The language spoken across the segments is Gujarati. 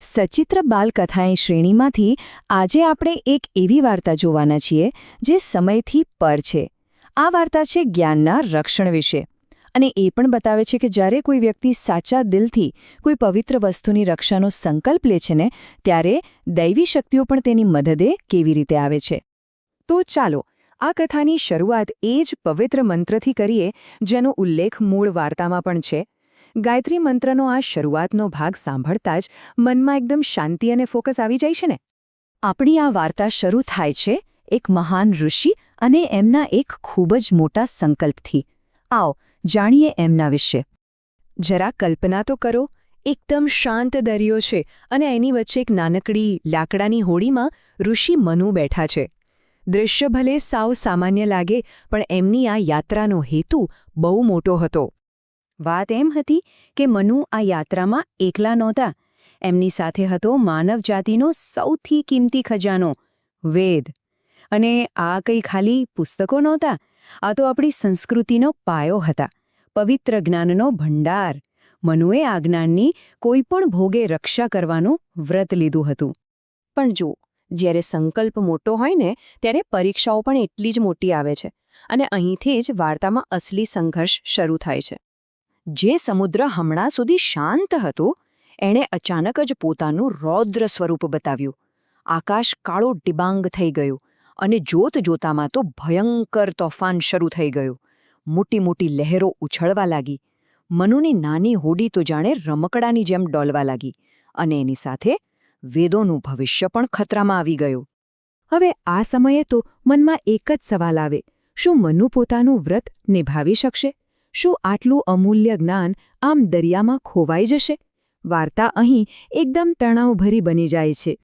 સચિત્ર બાલકથાએ શ્રેણીમાંથી આજે આપણે એક એવી વાર્તા જોવાના છીએ જે સમયથી પર છે. આ વાર્તા છે જ્ઞાનના રક્ષણ વિશે અને એ પણ બતાવે છે કે જ્યારે કોઈ વ્યક્તિ સાચા દિલથી કોઈ પવિત્ર વસ્તુની રક્ષાનો સંકલ્પ લે છે ને ત્યારે દૈવી શક્તિઓ પણ તેની મદદે કેવી રીતે આવે છે. તો ચાલો આ કથાની શરૂઆત એ જ પવિત્ર મંત્રથી કરીએ જેનો ઉલ્લેખ મૂળ વાર્તામાં પણ છે. ગાયત્રી મંત્રનો આ શરૂઆતનો ભાગ સાંભળતા જ મનમાં એકદમ શાંતિ અને ફોકસ આવી જાય છે ને. આપણી આ વાર્તા શરૂ થાય છે એક મહાન ઋષિ અને એમના એક ખૂબ જ મોટા સંકલ્પથી. આવો જાણીએ એમના વિશે. જરા કલ્પના તો કરો, એકદમ શાંત દરિયો છે અને એની વચ્ચે એક નાનકડી લાકડાની હોડીમાં ઋષિ મનુ બેઠા છે. દૃશ્ય ભલે સાવ સામાન્ય લાગે પણ એમની આ યાત્રાનો હેતુ બહુ મોટો હતો. વાત એમ હતી કે મનુ આ યાત્રામાં એકલા નહોતા. એમની સાથે હતો માનવજાતિનો સૌથી કિંમતી ખજાનો વેદ. અને આ કંઈ ખાલી પુસ્તકો નહોતા, આ તો આપણી સંસ્કૃતિનો પાયો હતા, પવિત્ર જ્ઞાનનો ભંડાર. મનુએ આ જ્ઞાનની કોઈ પણ ભોગે રક્ષા કરવાનું વ્રત લીધું હતું. પણ જો જ્યારે સંકલ્પ મોટો હોય ને ત્યારે પરીક્ષાઓ પણ એટલી જ મોટી આવે છે. અને અહીંથી જ વાર્તામાં અસલી સંઘર્ષ શરૂ થાય છે. જે સમુદ્ર હમણાં સુધી શાંત હતો એણે અચાનક જ પોતાનું રૌદ્ર સ્વરૂપ બતાવ્યું. આકાશ કાળો ડિબાંગ થઈ ગયું અને જોતજોતામાં તો ભયંકર તોફાન શરૂ થઈ ગયું. મોટી મોટી લહેરો ઉછળવા લાગી. મનુની નાની હોડી તો જાણે રમકડાની જેમ ડોલવા લાગી અને એની સાથે વેદોનું ભવિષ્ય પણ ખતરામાં આવી ગયું. હવે આ સમયે તો મનમાં એક જ સવાલ આવે, શું મનુ પોતાનું વ્રત નિભાવી શકશે? શું આટલું અમૂલ્ય જ્ઞાન આમ દરિયામાં ખોવાઈ જશે? વાર્તા અહીં એકદમ તણાવભરી બની જાય છે.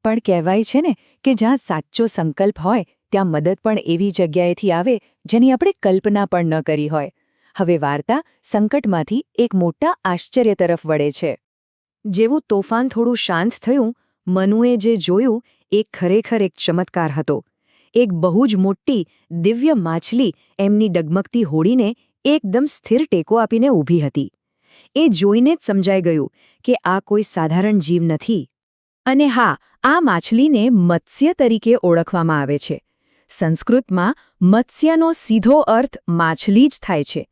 પણ કહેવાય છે ને કે જ્યાં સાચો સંકલ્પ હોય ત્યાં મદદ પણ એવી જગ્યાએથી આવે જેની આપણે કલ્પના પણ ન કરી હોય. હવે વાર્તા સંકટમાંથી એક મોટા આશ્ચર્ય તરફ વળે છે. જેવું તોફાન થોડું શાંત થયું, મનુએ જે જોયું એ ખરેખર એક ચમત્કાર હતો. એક બહુ જ મોટી દિવ્ય માછલી એમની ડગમગતી હોડીને એકદમ સ્થિર ટેકો આપીને ઊભી હતી. એ જોઈને જ સમજાઈ ગયું કે આ કોઈ સાધારણ જીવ નથી. અને હા, આ માછલીને મત્સ્ય તરીકે ઓળખવામાં આવે છે. સંસ્કૃતમાં મત્સ્યનો સીધો અર્થ માછલી જ થાય છે.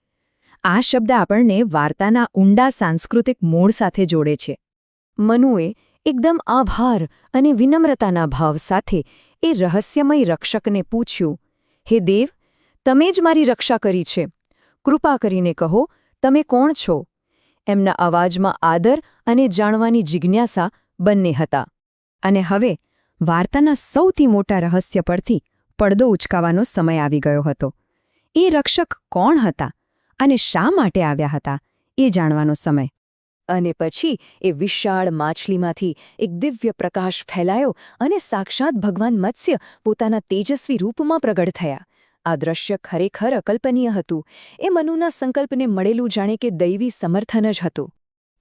આ શબ્દ આપણને વાર્તાના ઊંડા સાંસ્કૃતિક મૂળ સાથે જોડે છે. મનુએ એકદમ આભાર અને વિનમ્રતાના ભાવ સાથે એ રહસ્યમય રક્ષકને પૂછ્યું, હે દેવ, તમે જ મારી રક્ષા કરી છે. કૃપા કરીને કહો, તમે કોણ છો? એમના અવાજમાં આદર અને જાણવાની જિજ્ઞાસા બંને હતા. અને હવે વાર્તાના સૌથી મોટા રહસ્ય પરથી પડદો ઉચકાવવાનો સમય આવી ગયો હતો. એ રક્ષક કોણ હતા અને શા માટે આવ્યા હતા એ જાણવાનો સમય. અને પછી એ વિશાળ માછલીમાંથી એક દિવ્ય પ્રકાશ ફેલાયો અને સાક્ષાત ભગવાન મત્સ્ય પોતાના તેજસ્વી રૂપમાં પ્રગટ થયા. આ દ્રશ્ય ખરેખર અકલ્પનીય હતું. એ મનુના સંકલ્પને મળેલું જાણે કે દૈવી સમર્થન જ હતું.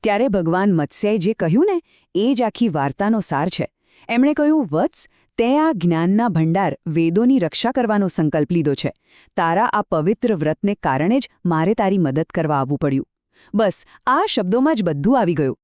ત્યારે ભગવાન મત્સ્યએ જે કહ્યું ને એ જ આખી વાર્તાનો સાર છે. એમણે કહ્યું, વત્સ, તે આ જ્ઞાનના ભંડાર વેદોની રક્ષા કરવાનો સંકલ્પ લીધો છે. તારા આ પવિત્ર વ્રતને કારણે જ મારે તારી મદદ કરવા આવવું પડ્યું. બસ આ શબ્દોમાં જ બધું આવી ગયું.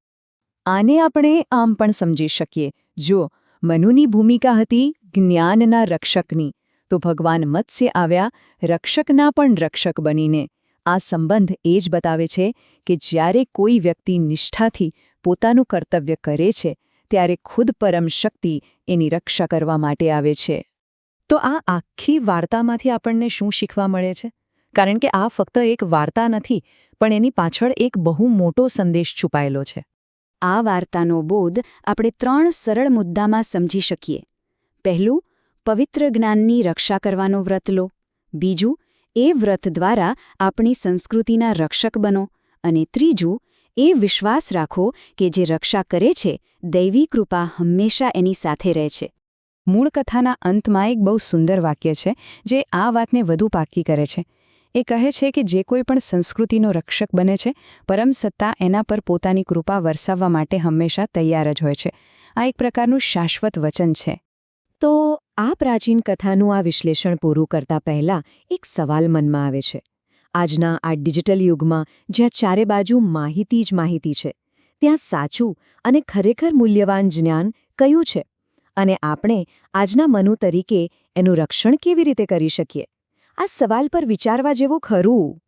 આને આપણે આમ પણ સમજી શકીએ. જો મનુની ભૂમિકા હતી જ્ઞાનના રક્ષકની, તો ભગવાન મત્સ્ય આવ્યા રક્ષકના પણ રક્ષક બનીને. આ સંબંધ એ જ બતાવે છે કે જ્યારે કોઈ વ્યક્તિ નિષ્ઠાથી પોતાનું કર્તવ્ય કરે છે ત્યારે ખુદ પરમ શક્તિ એની રક્ષા કરવા માટે આવે છે. તો આ આખી વાર્તામાંથી આપણને શું શીખવા મળે છે? કારણ કે આ ફક્ત એક વાર્તા નથી, પણ એની પાછળ એક બહુ મોટો સંદેશ છુપાયેલો છે. આ વાર્તાનો બોધ આપણે 3 સરળ મુદ્દામાં સમજી શકીએ. પહેલું, પવિત્ર જ્ઞાનની રક્ષા કરવાનો વ્રત લો. બીજું, એ વ્રત દ્વારા આપણી સંસ્કૃતિના રક્ષક બનો. અને ત્રીજું, એ વિશ્વાસ રાખો કે જે રક્ષા કરે છે દૈવી કૃપા હંમેશા એની સાથે રહે છે. મૂળ કથાના અંતમાં એક બહુ સુંદર વાક્ય છે જે આ વાતને વધુ પાક્કી કરે છે. એ કહે છે કે જે કોઈ પણ સંસ્કૃતિનો રક્ષક બને છે, પરમ સત્તા એના પર પોતાની કૃપા વરસાવવા માટે હંમેશા તૈયાર જ હોય છે. આ એક પ્રકારનું શાશ્વત વચન છે. તો આ પ્રાચીન કથાનું આ વિશ્લેષણ પૂરું કરતા પહેલાં એક સવાલ મનમાં આવે છે. આજના આ ડિજિટલ યુગમાં જ્યાં ચારે બાજુ માહિતી જ માહિતી છે, ત્યાં સાચું અને ખરેખર મૂલ્યવાન જ્ઞાન કયું છે અને આપણે આજના મનુ તરીકે એનું રક્ષણ કેવી રીતે કરી શકીએ? આ સવાલ પર વિચારવા જેવું ખરું.